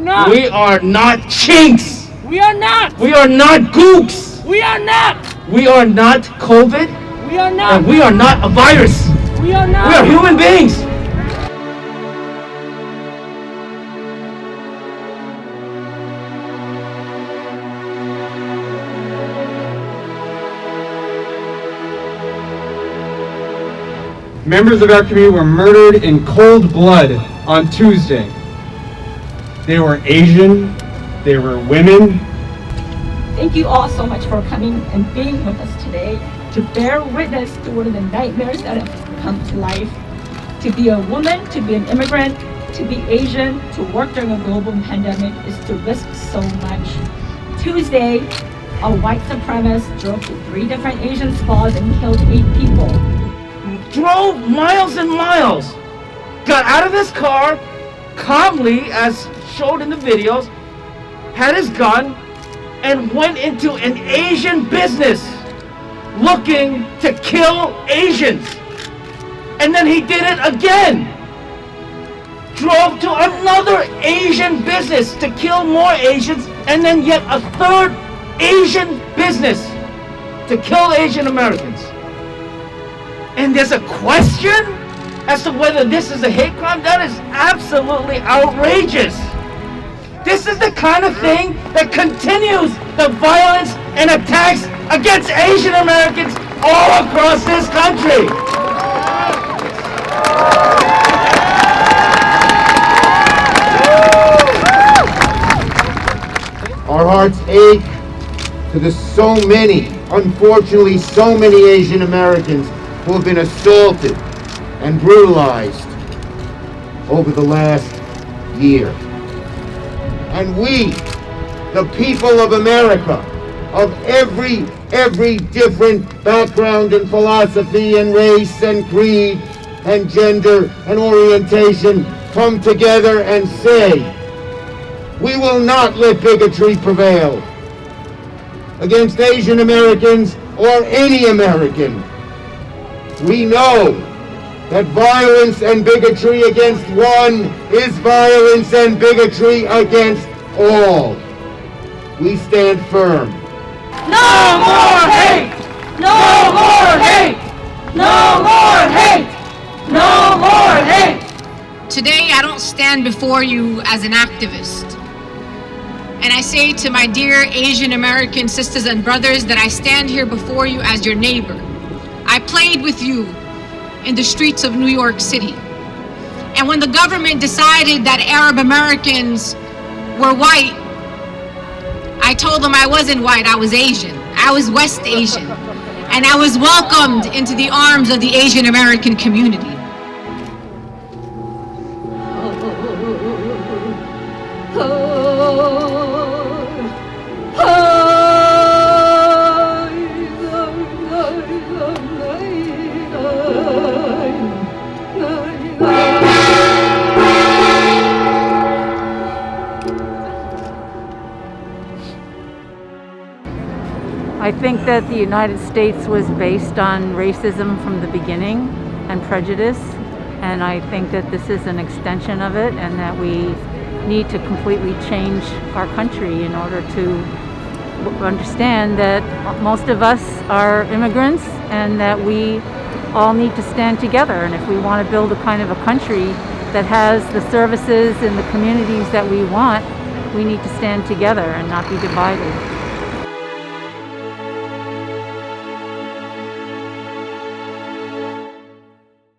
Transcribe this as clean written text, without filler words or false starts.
not. We are not chinks. We are not. We are not gooks. We are not. We are not COVID. We are not. And we are not a virus. We are not. We are human beings. Members of our community were murdered in cold blood on Tuesday. They were Asian, they were women. Thank you all so much for coming and being with us today to bear witness to one of the nightmares that have come to life. To be a woman, to be an immigrant, to be Asian, to work during a global pandemic is to risk so much. Tuesday, a white supremacist drove to 3 different Asian spas and killed 8 people. Drove miles and miles, got out of his car, calmly, as showed in the videos, had his gun, and went into an Asian business looking to kill Asians. And then he did it again. Drove to another Asian business to kill more Asians, and then yet a 3rd Asian business to kill Asian Americans. And there's a question as to whether this is a hate crime. That is absolutely outrageous. This is the kind of thing that continues the violence and attacks against Asian Americans all across this country. Our hearts ache to the so many, unfortunately so many Asian Americans who have been assaulted and brutalized over the last year. And we, the people of America, of every different background and philosophy and race and creed and gender and orientation, come together and say, we will not let bigotry prevail against Asian Americans or any American. We know that violence and bigotry against one is violence and bigotry against all. We stand firm. No more hate! No more hate! No more hate! No more hate! Today, I don't stand before you as an activist. And I say to my dear Asian American sisters and brothers that I stand here before you as your neighbor. I played with you in the streets of New York City. And when the government decided that Arab Americans were white, I told them I wasn't white, I was Asian. I was West Asian. And I was welcomed into the arms of the Asian American community. I think that the United States was based on racism from the beginning and prejudice, and I think that this is an extension of it, and that we need to completely change our country in order to understand that most of us are immigrants and that we all need to stand together. And if we want to build a kind of a country that has the services and the communities that we want, we need to stand together and not be divided.